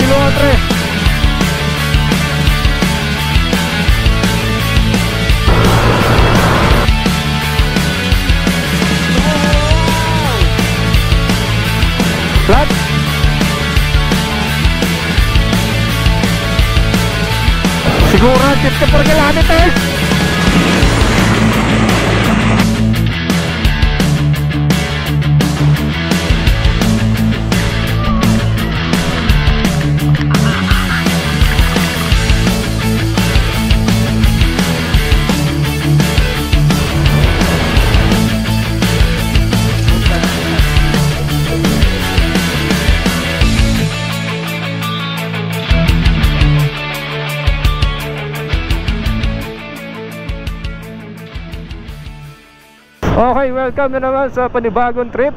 silungan, pre. Flat. Siguro 50 per kilometer. Okay, welcome na naman sa panibagong trip.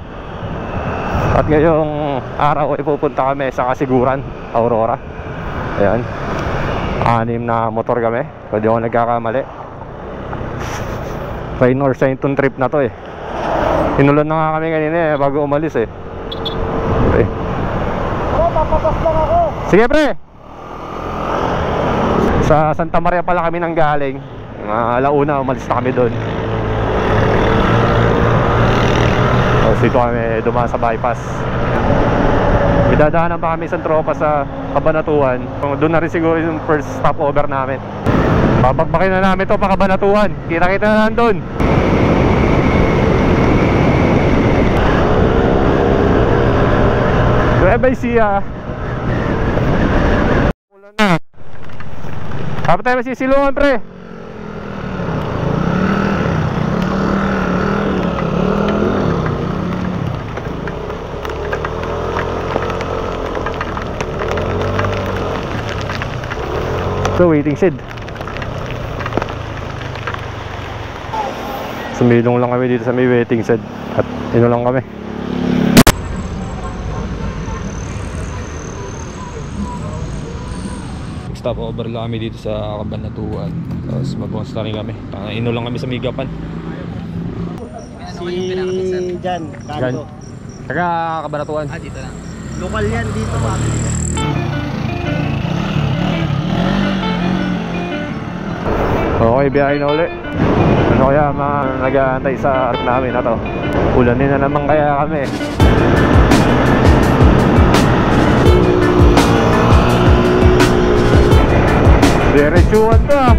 At ngayong araw ay pupunta kami sa Kasiguran, Aurora. Ayan, 6 na motor kami, kung di ako nagkakamali. Rain or shine tong trip na to eh. Inulan na nga kami kanina eh, bago umalis eh. Okay. Papapas lang ako. Sige pre. Sa Santa Maria pala kami nang galing. Alauna umalis na kami doon. Dito kami dumaan sa bypass. May dadaanan pa kami isang tropa sa Cabanatuan. Doon na rin siguro yung first stopover namin. Babagbakin na namin to pa Cabanatuan. Kita-kita na lang doon. Nueva Ecija. Ulan na. Kapag tayo masisilungan pre. Waiting shed. Sumilong lang kami dito sa may waiting shed. At ino lang kami. Stop over lang kami dito sa Cabanatuan. Tapos mag-ons na rin kami. Ino lang kami sa Migapan. Si Jan Kanto. Taga Cabanatuan. Dito lang. Lokal yan dito pa. Okay, biyahe na uli. Ano kaya mga nag-aantay sa harap namin na to? Ulanin na naman kaya kami. Diretsuhan to ah.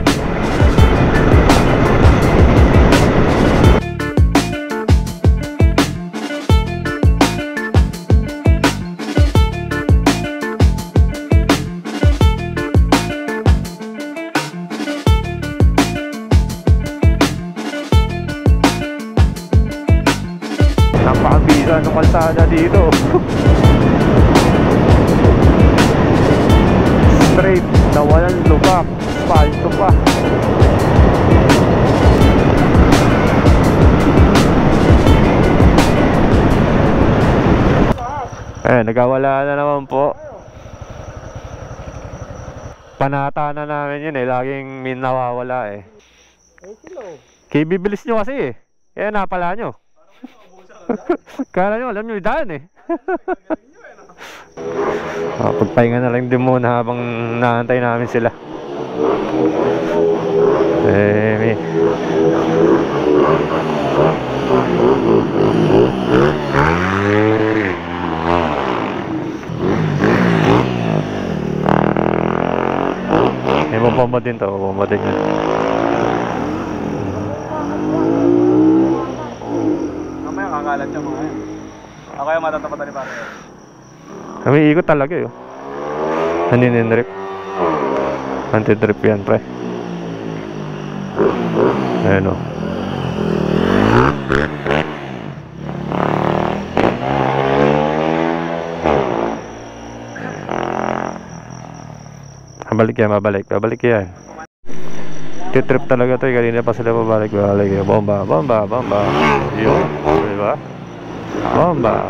Napakabisa ng kalsada dito. Straight na walang lubak. Palto pa. Nagawala na naman po. Panata na namin yun eh. Laging may nawawala eh. Kaya bibilis nyo kasi eh. Kaya napala nyo. Kala nyo, alam nyo yung daan eh. Pagpahinga na lang din muna habang naantay namin sila. May mabomba din to, mabomba din yun. Kakalat siya mga yan. Ako yung matatapatan ni Pate. Kami ikot talaga yun. Naninindrip. Anti-drip yan pre. Ayan o. Mabalik yan, mabalik yan. Titrip talaga to eh. Kanina pa sila pabalik. Bomba, bomba, bomba. Yun, diba? Bomba.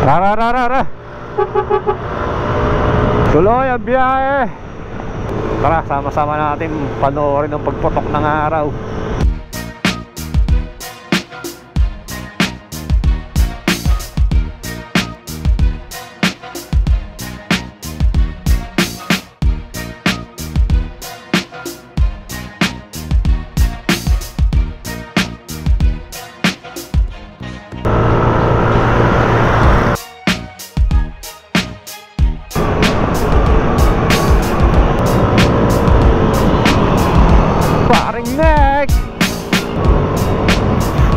Rara. Tuloy ang biyahe. Tara, sama-sama natin panoorin ang pagputok ng araw.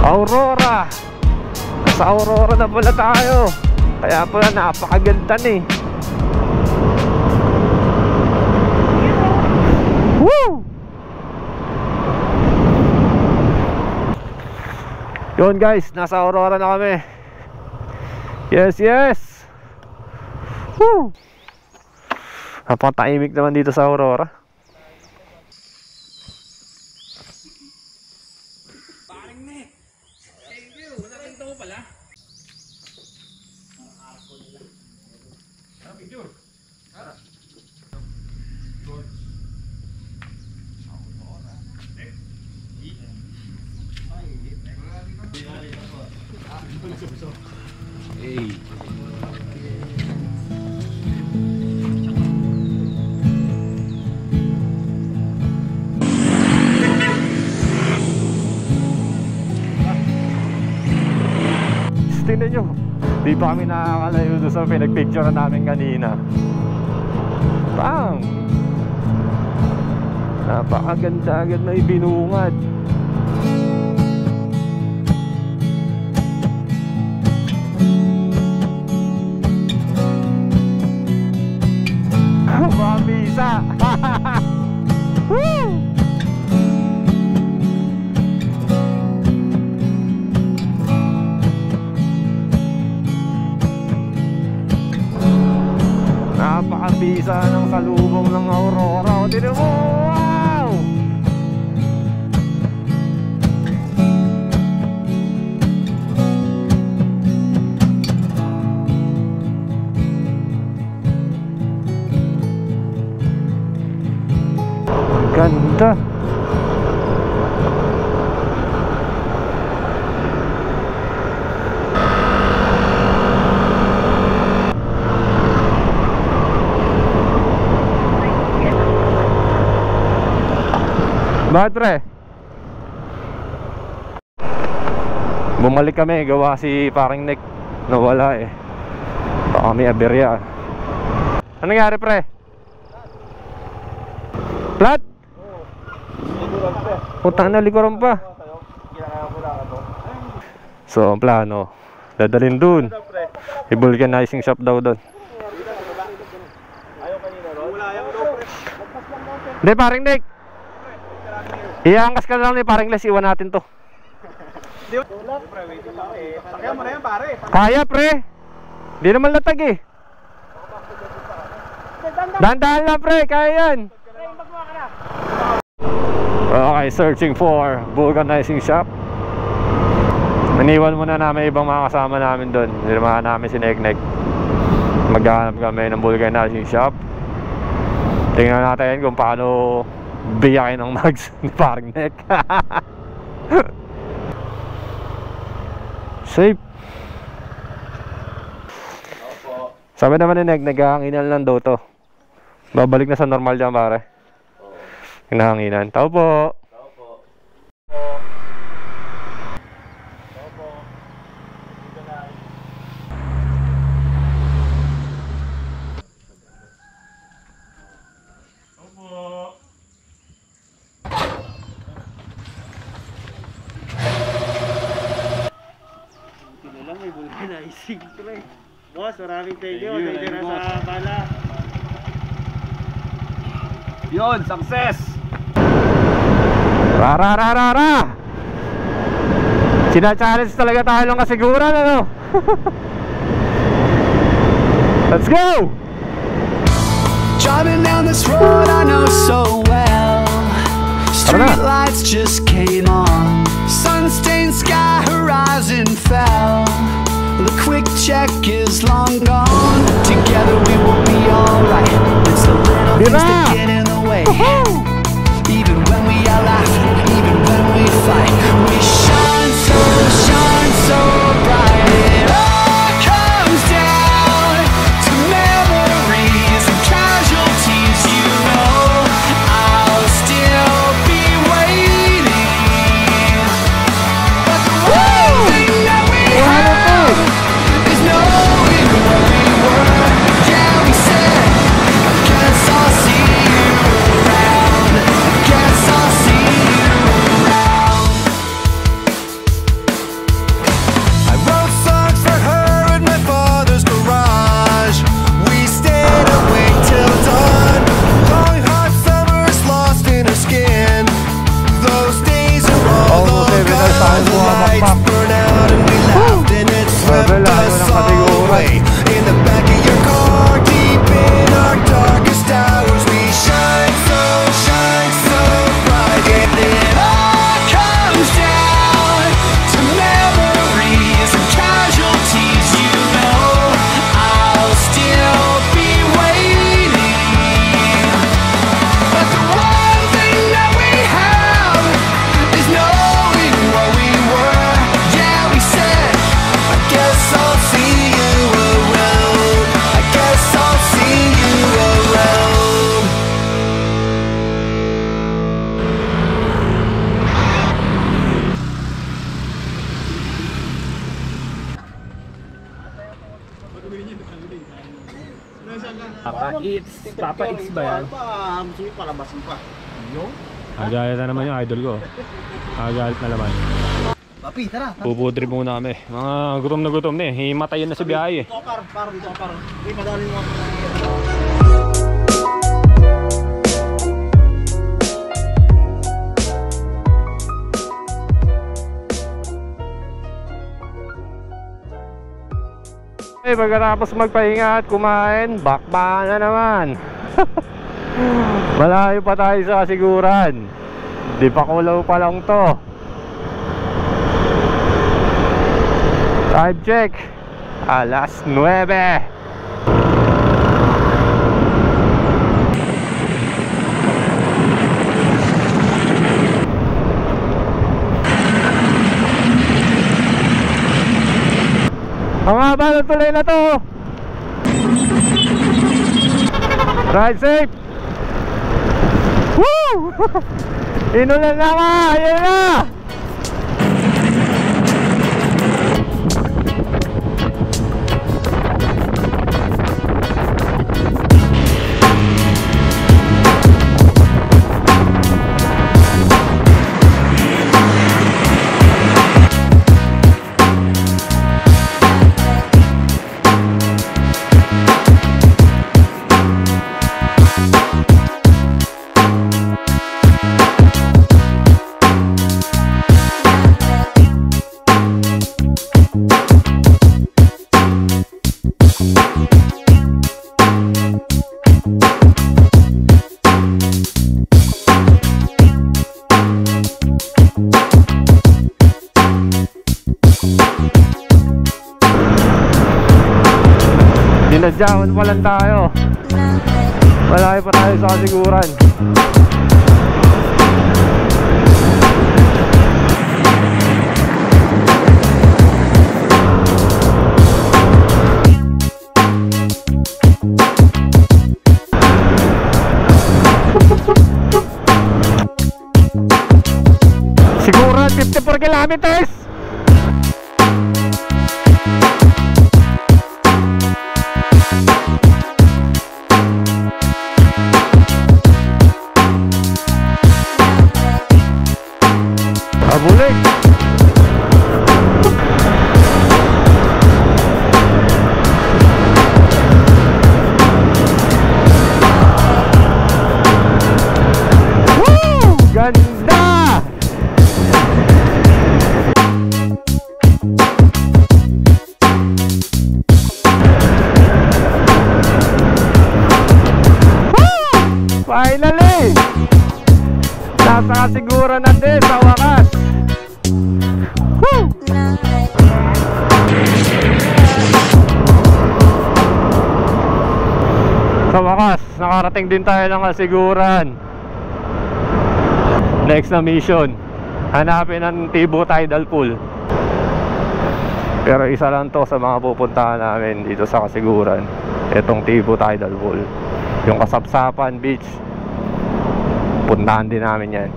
Aurora. Sa Aurora na pala tayo. Kaya pala napakaganda ni. Woo! Yun guys, nasa Aurora na kami. Yes. Woo! Napakatahimik naman dito sa Aurora. Hey. Tingnan nyo, di pa kami nakakalayo doon sa pinagpicture namin kanina. Bang! Napakaganda agad na ibinungad. Mabisa! Woo! Napakabisa ng salubong ng Aurora. O, tignan mo! Wow! Ganda. Bakit pre? Bumalik kami, gawa si paring Nick. Nawala eh. Baka may aberya. Ano nangyari pre? Flat? Putang na, likuran pa. So ang plano, dadalhin dun. I-vulcanizing shop daw dun. Hindi paring Nick, iangkas ka lang ni paring Les, iwan natin to. Kaya mo na yan pare. Kaya pre, di naman latag eh. Dandahan lang pre, kaya yan. Okay, searching for vulcanizing shop. Naniwan muna namin ibang mga kasama namin doon. Nirmahan namin si Neknek. Maghanap kami ng vulcanizing shop. Tingnan natin kung paano biyakin ng mags ni paring Nek. Safe. Sabi naman ni Nek, naghahanginan lang daw to. Babalik na sa normal dyan pare. Hinahanginan. Tao po. May vulcanizing pre. Boss, maraming thank you. Thank you na sa bala. Yun, success! Rara! Sina-challenge talaga tayo ng kasiguran, ano? Let's go! Driving down this road I know so well. Street lights just came on. Sun-stained sky, horizon fell. The quick check is long gone. Together we will be alright. It's the little things that get in the way. Even when we are laughing, even when we fight, we shine so bright. It all comes down to memories and casualties. You know I'll still be waiting. But the one thing that we have is knowing where we were. Yeah, we said, I guess I'll see you around. I guess I'll see you around. I wrote songs for her in my father's garage. We stayed awake till dawn. Long hot summers lost in her skin. Those days are all long gone. The lights burn out and we laughed and it swept us all away. In the back of your car, deep in our darkest hours, we shine so bright. And it all comes down to memories and casualties. You know I'll still be waiting. But the one thing that we have is knowing where we were. Yeah, we said, I guess I'll see you around. I guess I'll see you around. Papa X ba yan? Sige, palabasin pa. Agalit na naman yung idol ko. Agalit na naman. Papi, tara. Pupudrip muna kami. Mga gutom na gutom na eh. Himatayin na si biyahe eh. Dito, par. Hindi, madali mo ako. Pagkatapos magpahinga at kumain, bakbakan na naman. Malayo pa tayo sa kasiguran. Di pa kulaw pa lang to. Time check, alas 9. Ang haba ng tuloy na to. Ride safe. Woo! Inulan na ka. Ayan na. Dinadyawan pa lang tayo. Malayo pa tayo sa kasiguran. Siguran 54 kilometers. Abulik. Woo! Ganda! Woo! Finally! Nasa kasiguran natin sa wakas. Woo! Sa wakas, nakarating din tayo ng Kasiguran. Next na mission, hanapin ang Tibo Tidal Pool. Pero isa lang to sa mga pupuntahan namin dito sa Kasiguran, itong Tibo Tidal Pool. Yung Kasapsapan Beach, puntahan din namin yan.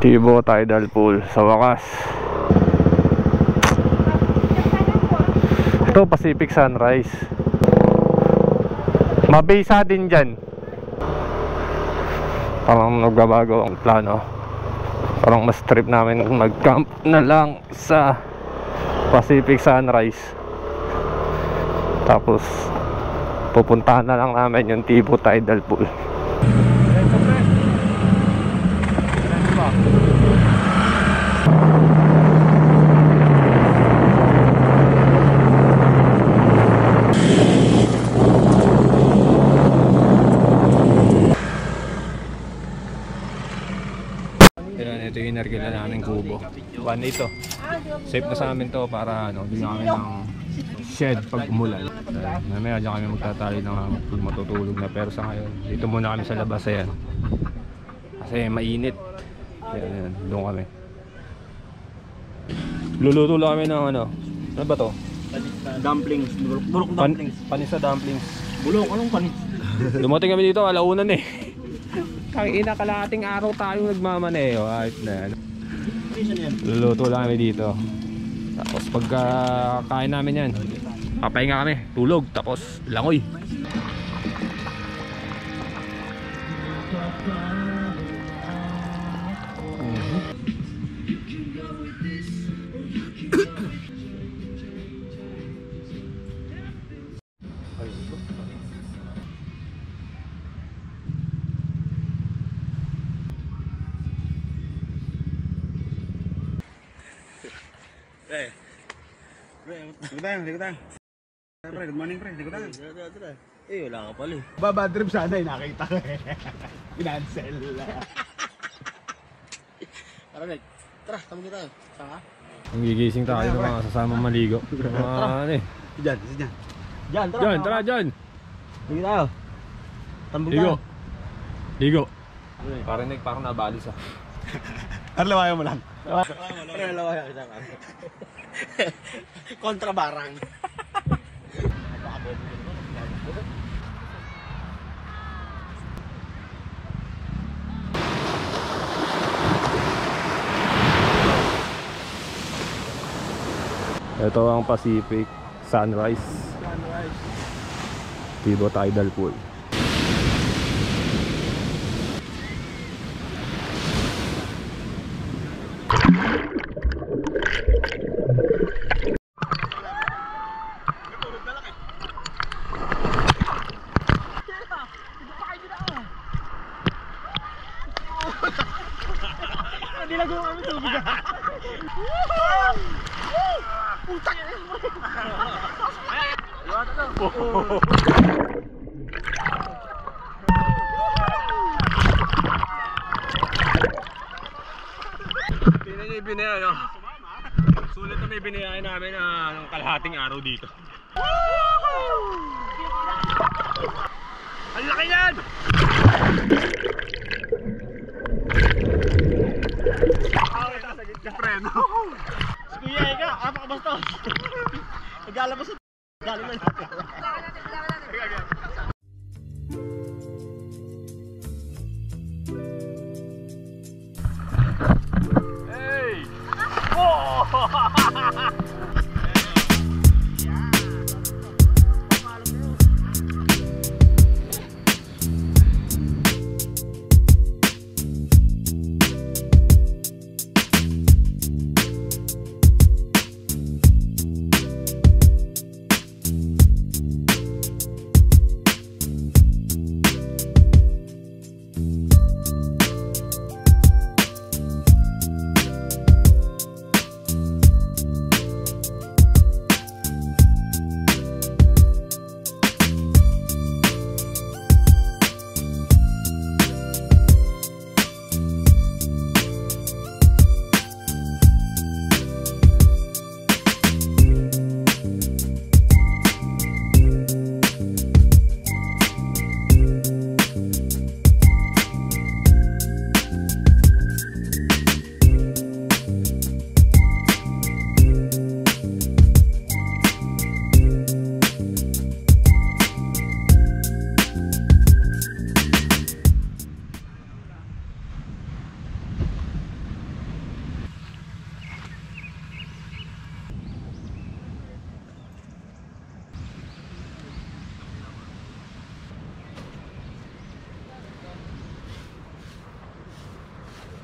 Tibo Tidal Pool sa wakas. Ito Pacific Sunrise. Mabisa din dyan. Parang nagbabago ang plano. Parang mas trip namin mag-camp na lang sa Pacific Sunrise. Tapos pupuntahan na lang namin yung Tibo Tidal Pool. Ito yung inargila namin kubo. One ito. Safe na sa amin to para hindi kami ng shed pag umulan. Mamaya dyan kami magtatali ng pag matutulog na. Pero sa ngayon, dito muna kami sa labas. Ayan. Kasi mainit. Ayan, doon kami. Luluto lang kami ng ano ba to? Dumplings. Bulok dumplings. Panis sa dumplings. Bulok, anong panis? Dumating kami dito, alaunan eh. Kaya kalahating araw tayo nagmamaneho. Ayos na yan. Luluto lang kami dito. Tapos pagka kain namin yan, papahinga kami, tulog, tapos langoy. Likutan. Pre, good morning pre, likutan. Eh, wala ka pala eh. Bad trip sana eh, nakita ko eh. Financel. Tara, tama kita. Saan ka? Gigising tayo ng mga sasama maligo. Ano eh. Diyan. Diyan, tara. Diyan, tara dyan. Sige tayo. Tambog Ligo. tayo. Ligo. Parang nabalis ah. Arlawayo mo lang. Pero lawayan kita ka. Kontrabarang. Ito ang Pacific Sunrise. Tibo Tidal Pool. Hindi lang kung kami tubig ah. Putak! Tingnan niyo yung binaya, no? Sulit na may binayain namin ng kalahating araw dito. Ang laki yan! Preno. Kuya, ika, apakabastos. Naglalabas sa galing na natin. Hey! Oh!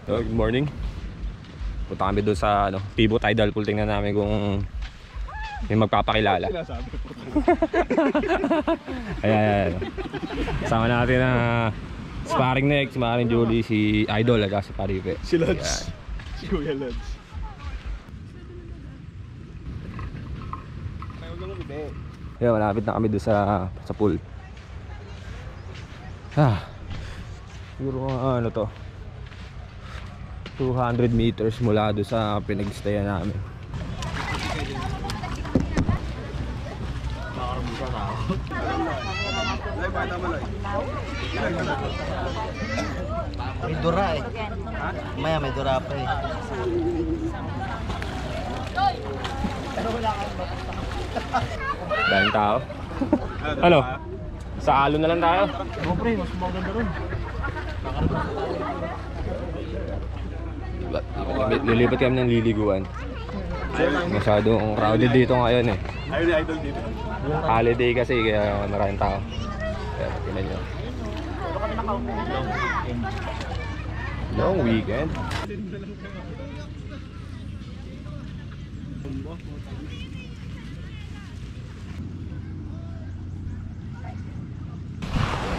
Good morning. Punta kami doon sa Pibo Tidal Pool. Tingnan namin kung may magpapakilala. Ayan. Kasama natin na sparring next, si Maring Julie, si Idol, at si Paripe. Si Lods. Si Kuya Lods. Ayan, malapit na kami doon sa pool. Siguro ano to, 200 meters mula doon sa pinag-stayan namin. May dura eh. Maya may dura pa eh. Daming tao. Ano? Sa alon na lang tayo. Oh pre, mas maganda ron. Lilipat kami ng liliguan. Masyadong crowded dito ngayon eh. Ayun ni Idol dito. Holiday kasi kaya maraming tao. Kaya tingnan nyo. Long weekend.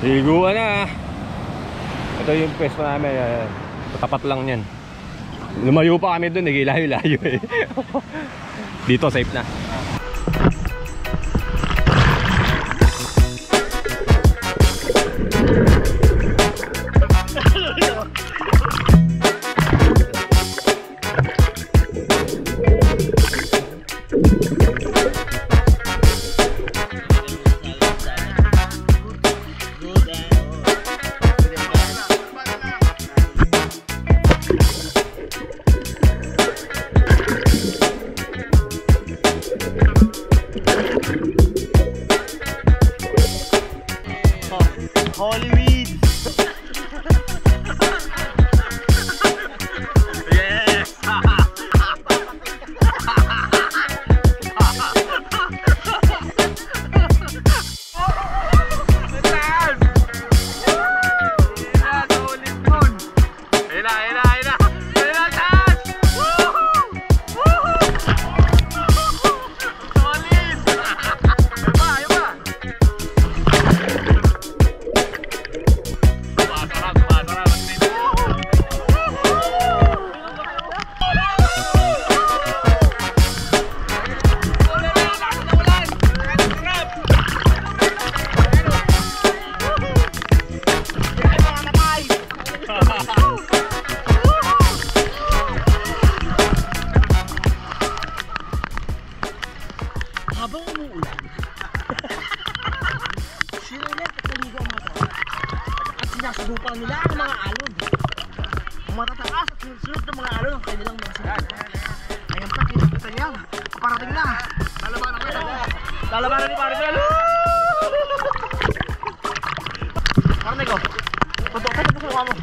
Liliguan na. Ito yung pwesto namin. Tapat lang yan. Lumayo pa kami dun, nagilayo-layo eh. Dito safe na. Holy weed! Yes! Habang umuulan, sila ulit pagkaligo ang mga tropa. At sinasagupan nila ang mga alon. Ang matataas at sinusunod ng mga alon ang kanilang mga sinad. Ngayon pa, kita niya. Paparating na. Lalabanan ko. Lalabanan ni Paribel. Parang ko. Tutok ka sa suka mo.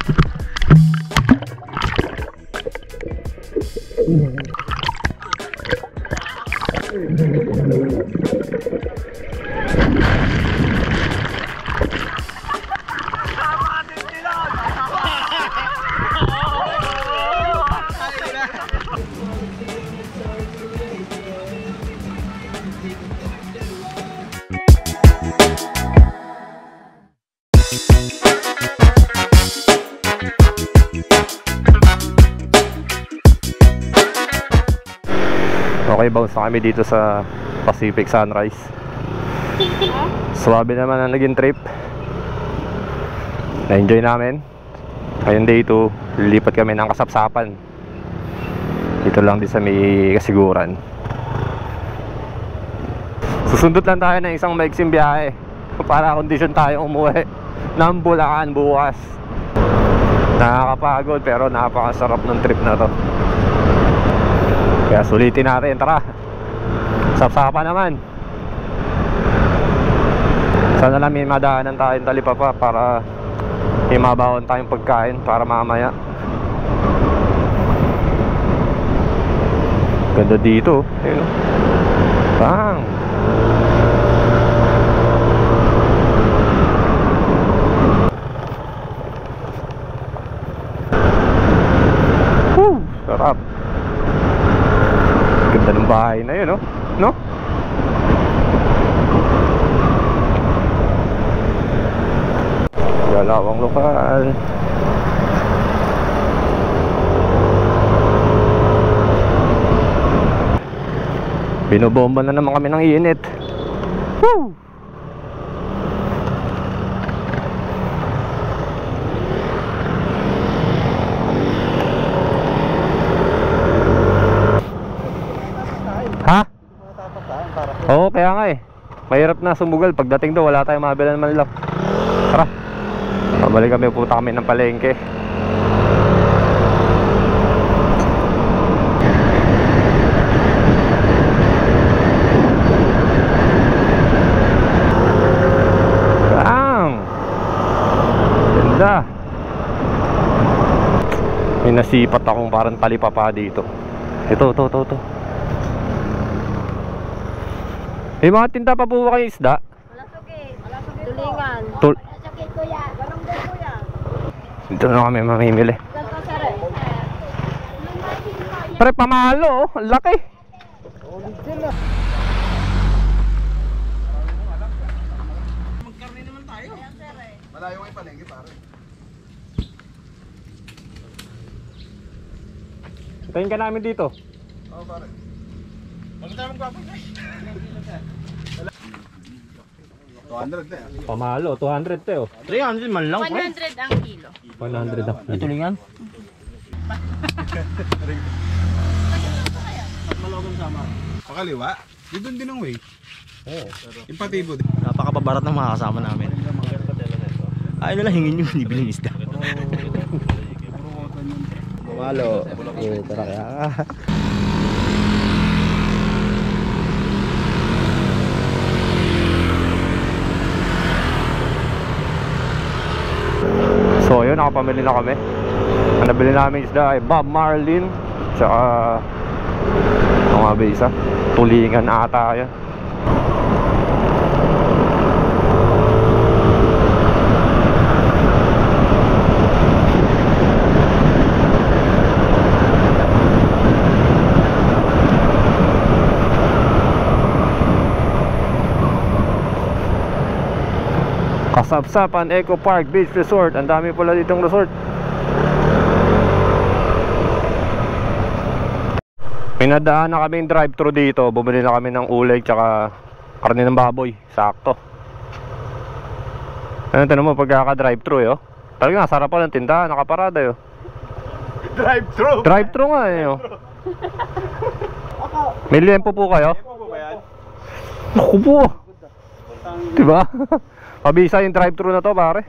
Okay, bounce na kami dito sa Pacific Sunrise. Swabe naman ang naging trip. Na-enjoy namin. Ngayon day 2, lilipat kami ng Kasapsapan. Dito lang din sa may Kasiguran. Susundot lang tayo ng isang maiksing biyahe para kondisyon tayo umuwi ng Bulacan bukas. Nakakapagod pero napakasarap ng trip na to. Kaya sulitin natin, tara. Sapsapan naman. Sana lang may madaanan tayong talipapa para may mabaon tayong pagkain para mamaya. Ganda dito. Ayun. Bang. bahay na yun, no? Galawang lokal. Binobomba na naman kami ng init. Woo! Ha? Oo, kaya nga eh. Mahirap na sumugal. Pagdating doon, wala tayong mabila naman lang. Tara. Pabalik kami, pupunta kami ng palengke. Bang! Ganda. May nasipat akong parang talipapa dito. Ito. May mga tinda pa po ba kayo isda? Tulingan. Kuya. Ganun din kuya. Dito na kami mamimili. Pre, pamalo, ang laki. Magkarni naman tayo. Malayo kayo palengke pare. Tayin ka namin dito. Oo pare. Huwag tayo magpapoy. 200 na. Pamalo, 200 te oh. 300 man lang, 100 ang kilo. 100 ang kilo. Tulingan. Malogong sama. Pakaliwa. Di doon din ang way. Oo. Yung patibo din. Napakababarat ng mga kasama namin. Ayaw nila hingin yung binibiling isda. Malo. Tara kaya. So ayun, nakapamili na kami. Ang nabili namin isda ay Bob Marlin, tsaka ano nga ba isa? Tulingan ata yan. Kasapsapan Eco Park Beach Resort. Ang dami pala ditong resort. Pinadaan na kaming drive-thru dito. Bumili na kami ng uleg tsaka karne ng baboy. Sakto. Ano tanong mo pagkaka-drive-thru eh, oh. Talaga sarap pa ng tindahan. Nakaparada eh, oh. Drive-thru. Drive-thru nga eh, oh. May liempo po kayo? Naku po. Diba? Pabisa yung drive-thru na to pare.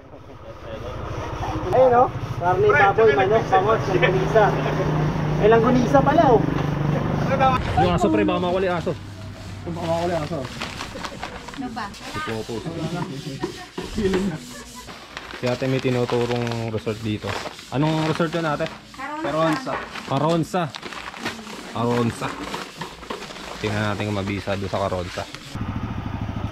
Ayun o. Karne, baboy, manok, bangot, langgunisa. May langgunisa pala o. Yung aso pre, baka makuli aso. Ano ba? Si ate may tinuturong resort dito. Anong resort yun ate? Caronsa. Tingnan natin kung mabisa doon sa Caronsa.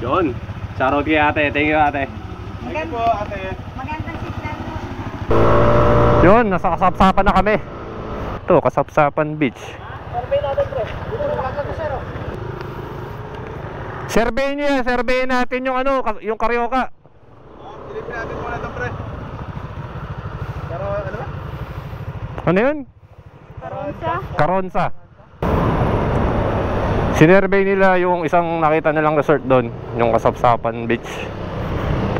Yun. Shoutout kay ate. Thank you ate. Thank you po ate. Magandang signal mo. Yun, nasa Kasapsapan na kami. Ito, Kasapsapan Beach. Survey natin pre. Dito na nakakag sir o. Survey nyo yan. Survey natin yung ano, yung Carioca. Silipin natin muna ito pre. Pero ano ba? Ano yun? Caronsa. Sinurvey nila yung isang nakita nilang resort doon, yung Kasapsapan Beach.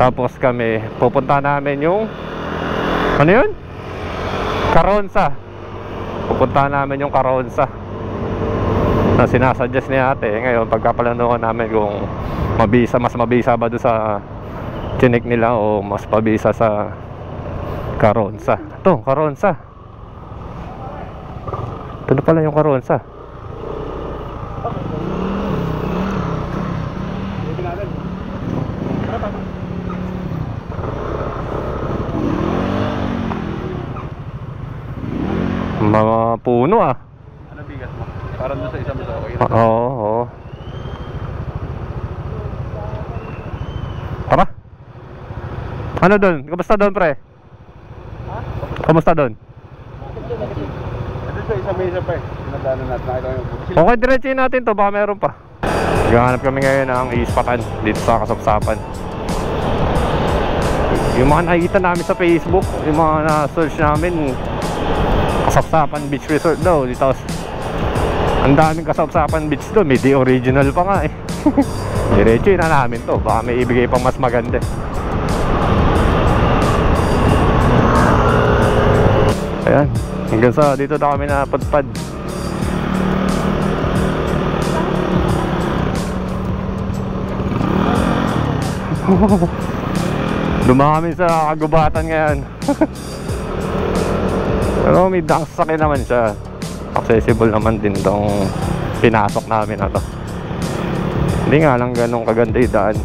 Tapos kami, pupunta namin yung ano yun? Caronsa. Pupunta namin yung Caronsa na sinasuggest ni ate. Ngayon, pagkapalanuhan namin kung mabisa, mas mabisa ba doon sa chinik nila o mas mabisa sa Caronsa. Ito, Caronsa. Ito na pala yung Caronsa. Mga puno ah. Ano bigat mo? Parang doon sa isang mas okay. Oo. Tara. Ano doon? Kamusta doon pre? Kamusta doon? Doon sa isang mesa pa eh. nadaanan natin. Nakita ko yung buti. Okay, diretsuhin natin to, baka meron pa. Naghahanap kami ngayon ng ispatan dito sa Kasapsapan. Yung mga nakikita namin sa Facebook, yung mga na-search namin, Kasapsapan Beach Resort daw. Tapos ang daming Kasapsapan Beach doon, may di original pa nga eh. Diretsuhin na namin to, baka may ibigay pang mas maganda. Ayan, hanggang sa dito na kami napadpad. Dumami sa kagubatan ngayon. Pero may sasakyan naman siya. Accessible naman din tong pinasok namin na to. Hindi nga lang ganun kaganda yung daan.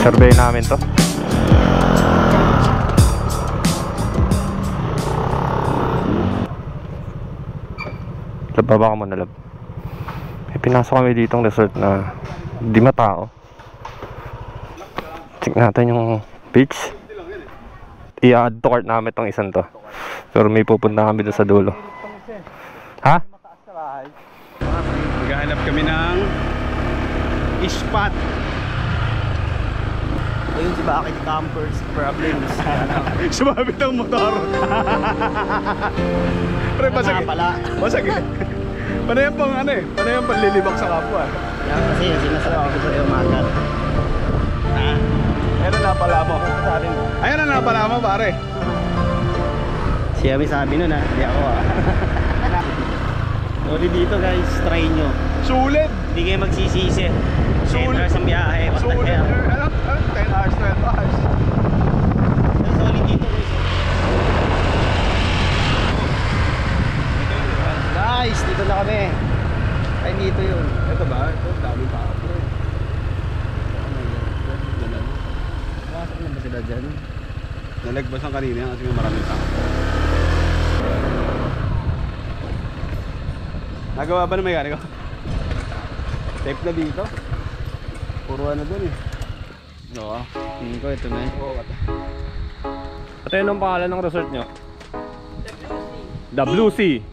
Survey namin to. Baba ka muna, lab. May pinasok kami ditong resort na di matao. Check natin yung beach. I-add to cart namin tong isang to. Pero may pupunta kami doon sa dulo. Ha? Maghahanap kami ng spot. Ayun si Bakit Campers Problems. Sumabit ang motor. Pre, basag. Pala. Basag. Paano yan pang ano eh? Paano yan panlilibak sa kapwa? Yan kasi yung sinasabi ko sa'yo, Magat. Ayan na napala mo. Ayan na napala mo, pare. Siya may sabi nun ha, hindi ako ah. Sorry dito guys, try nyo. Sulit. Hindi kayo magsisisi. 10 hours ang biyahe, basta Sulit. kaya. Ano? 10 hours, 12 hours. Solid dito guys. Guys, dito na kami. Ay, dito yun. Ito ba? Ito, dami pa ako. Pasok na ba sila dyan? Nalagbasan kanina yan kasi may maraming tao. Nagawa ba na may gani ko? Tape na dito. Puro ano dun eh. Oo. Tingin ko ito na eh. Ito yun ang pangalan ng resort nyo? The Blue Sea.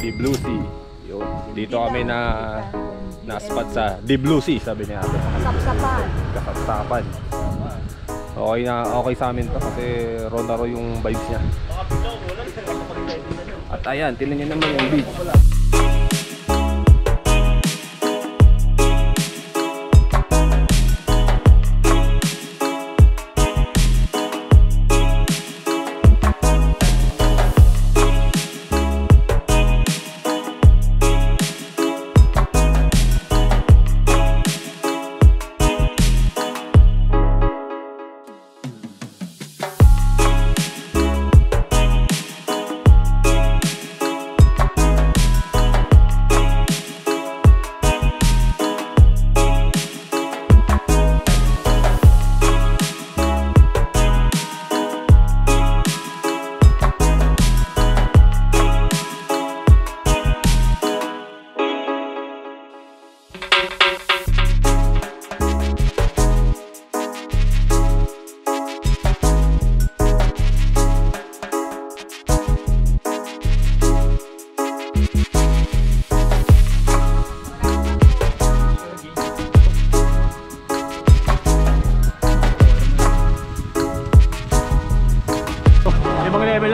The Blue Sea. Yun. Dito kami na spot sa The Blue Sea, sabi niya ate. Kasapsapan. Kasapsapan. Okay sa amin to kasi ronda-ro yung vibes niya. At ayan, tingnan niyo naman yung beach.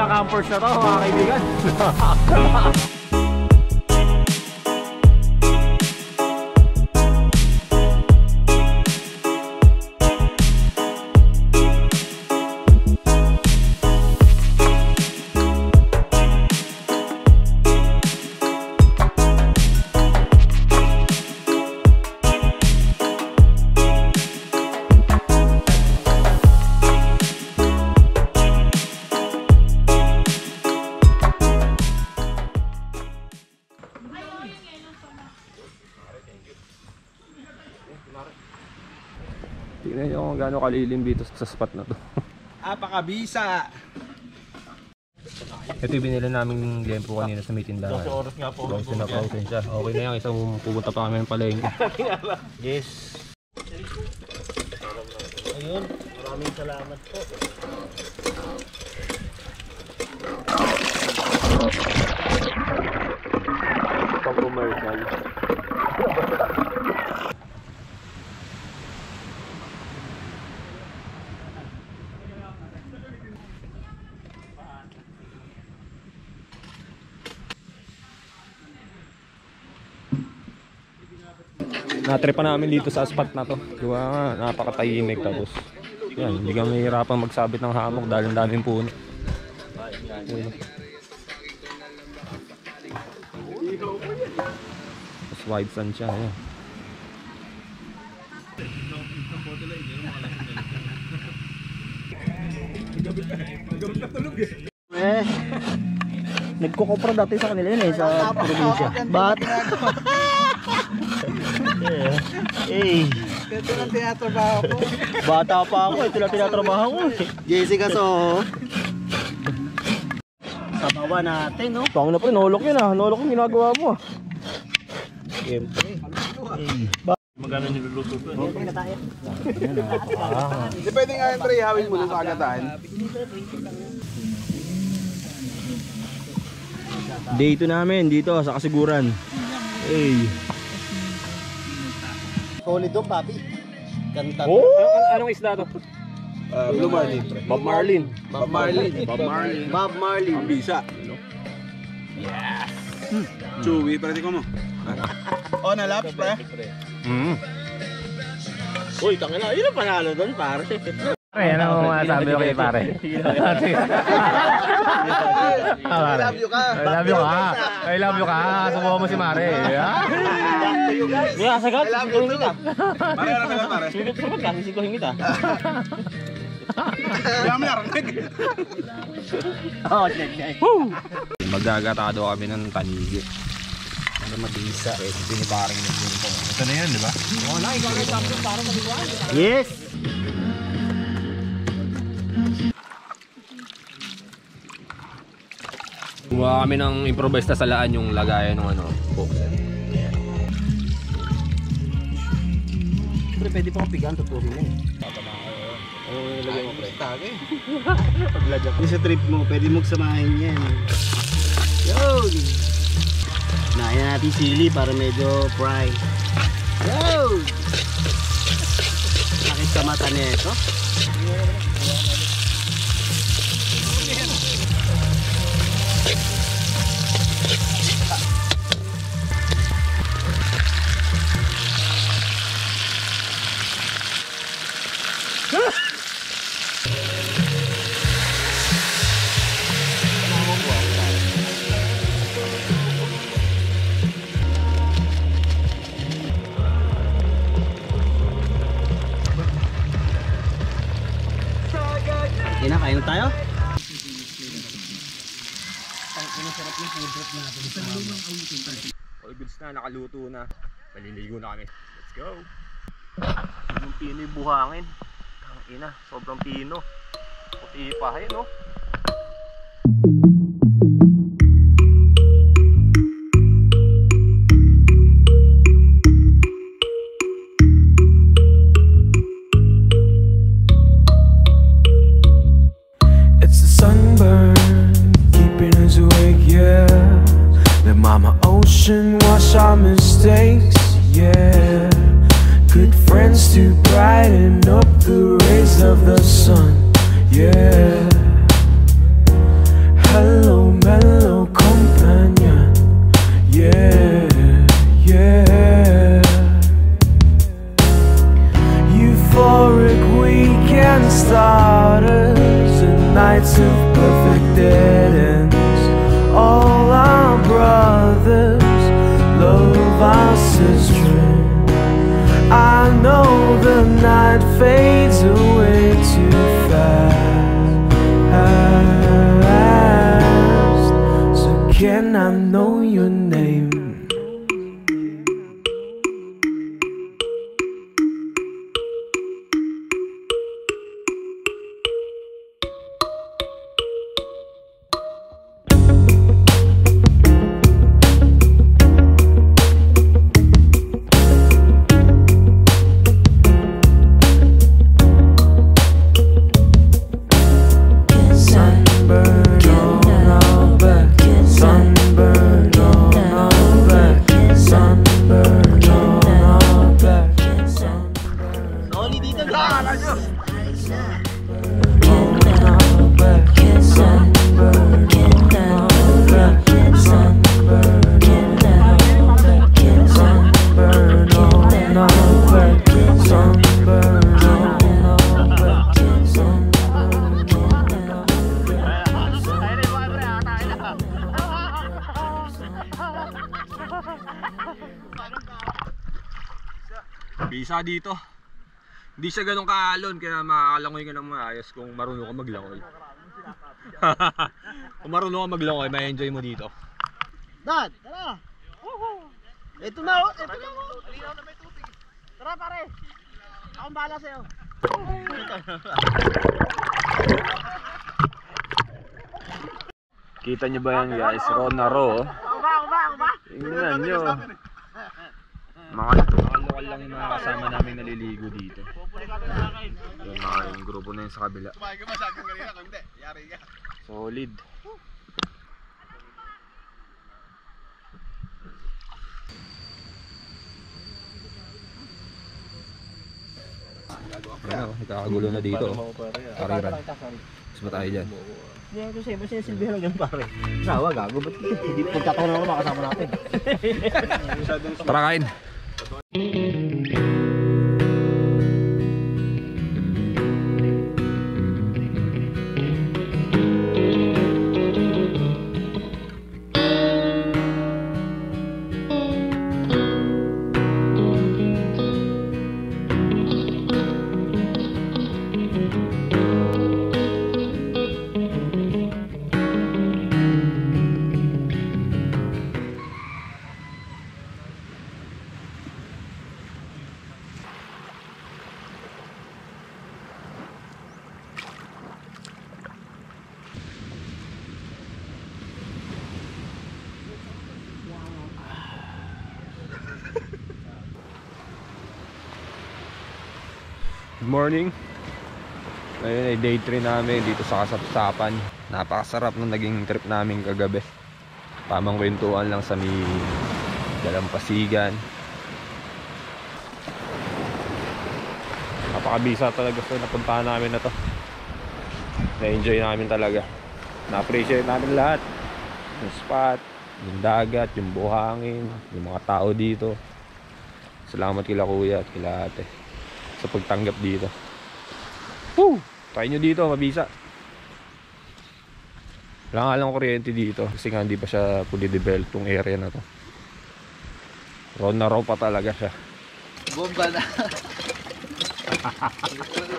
Campers na to mga kaibigan. Hindi ako gaano kalilim dito sa spot na to. Apakabisa! Ito yung binili namin lempo kanina sa may tindahan. Oras nga po. Frozen na frozen siya. Okay na yan, isang pupunta pa kami ng palengke. Yes. Ayun, maraming salamat po. Pang-commercial. Natrip pa namin dito sa spot na to. Diba nga, napakatahimik tapos. Yan, hindi kami mahirapan magsabit ng hammock dahil ang daming puno. Ayun. Tapos wide sun siya. Ayan. Nagkukopra dati sa kanila yun sa probinsya. Ito lang tinatrabaho ko. Bata pa ako, ito lang tinatrabaho ko. Jessica, so... Sabawa natin, no? Tawag na po, nolok yun ah. Nolok yung ginagawa mo ah. Magkano niluluto ko? Hindi pwede nga yung tray, hawin mo doon sa agataan. Day 2 namin dito sa Kasiguran. Solid doon, papi. Kanta. Oh! Anong isda to? Blue Marlin. Bob Marlin. Bob Marlin. Bob Marlin. Bob Marley. Ang bisa. Yes! Chewy, pwede ko mo. Oh, nalaps pre. Uy, tangina. Yun ang panalo doon, pare. Pare, ano mo masabi ko kay pare? I love you ka. I love you ka. I love you ka. Subukan mo si Mare. Kaya sagat, sisikuhin kita. Pare, ano ka pare? Sagat ka, sisikuhin kita. Kaya mo narinig. Oo, check. Magagatado kami ng tanigi. Ano mabisa eh. Binibaring ng bunto. Ito na yun, di ba? Yes! Gumawa kami ng improvised na salaan yung lagayan ng ano, box. Pre, pwede pa akong pigaan, tutuhin mo. Ilagay mo pre. Tagay. Yung sa trip mo, pwede mong samahin yan. Yo! Nahin natin sili para medyo fry. Yo! Sakit sa mata nito. Kain na tayo? All goods na, nakaluto na. Maliligo na kami. Let's go! Yung pino yung buhangin. Ang ina, sobrang pino. Puti pa, no? It's the sunburn keeping us awake, yeah. Let Mama Ocean wash our mistakes, yeah. Good friends to brighten up the rays of the sun, yeah. Hello, mellow companion, yeah, yeah. Euphoric weekend starters and nights of perfect dead ends. All our brothers love our sister. I know the night fades away too fast. So can I know your name? Bisa dito. Hindi siya ganun kaalon kaya makakalangoy ka ng maayos kung marunong ka maglangoy. Kung marunong ka maglangoy, may enjoy mo dito. Dad, tara! Ito na oh! Ito na oh! Tara pare! Akong bahala sa'yo! Kita nyo ba yan guys? Ron na ro. Ako ba? Tingnan nyo. Mga lokal lang yung mga kasama namin naliligo dito. Yung mga yung grupo na yun sa kabila. Solid. Ano, ikakagulo na dito. Pariran. Mas ba tayo dyan? Hindi ako sa'yo, basta yung silbihan lang yan pare. Sawa, gago, ba't hindi pagkataon ako makasama natin? Tara kain! Good morning. Ngayon ay day 3 namin dito sa Kasapsapan. Napakasarap ng naging trip namin kagabi. Tamang kwentuhan lang sa may Dalampasigan. Napakabisa talaga sa napuntahan namin na to. Na-enjoy namin talaga. Na-appreciate namin lahat. Yung spot, yung dagat, yung buhangin, yung mga tao dito. Salamat kila kuya at kila ate sa pagtanggap dito. Woo! Try nyo dito, mabisa. Wala nga lang kuryente dito kasi nga hindi pa siya fully developed tong area na to. Raw na raw pa talaga siya. Bomba na.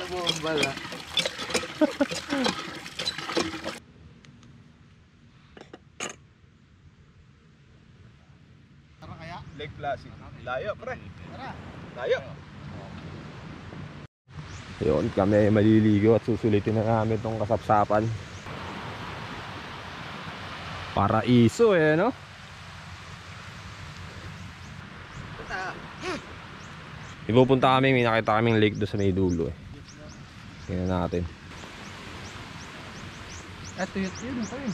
Bomba na. Tara kaya? Lake Placid. Layo pre. Tara. Layo. Yun, kami maliligo at susulitin na namin itong Kasapsapan. Paraiso eh, no? Ipupunta kami, may nakita kaming lake doon sa may dulo eh. Tingnan natin. Ito yun pa yun.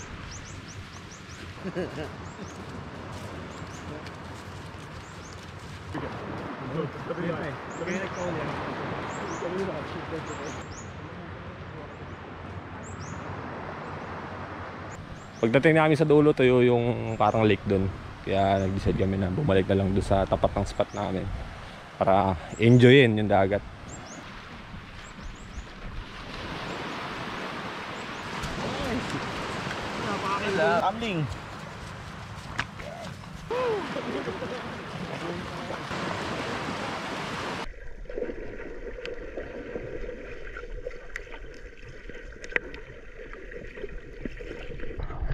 Pagdating namin sa dulo, tuyo yung parang lake doon. Kaya nag-decide kami na bumalik na lang doon sa tapat ng spot namin para enjoyin yung dagat. Tumbling.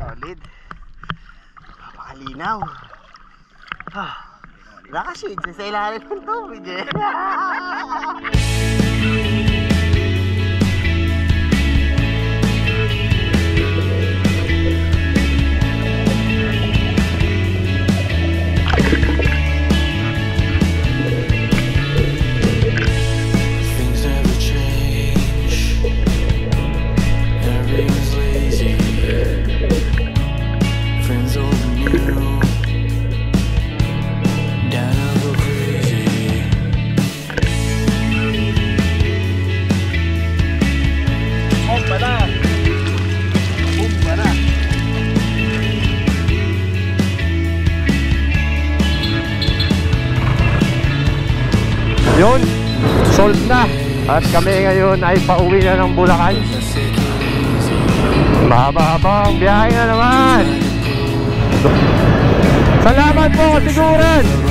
Solid. Napakalinaw. Nakaswig sa ilalim ng tubig eh. Down I go crazy. solve na. At kami ngayon ay pauwi na ng Bulacan. Mahaba-habang biyahe na naman. Salamat po, Siguran!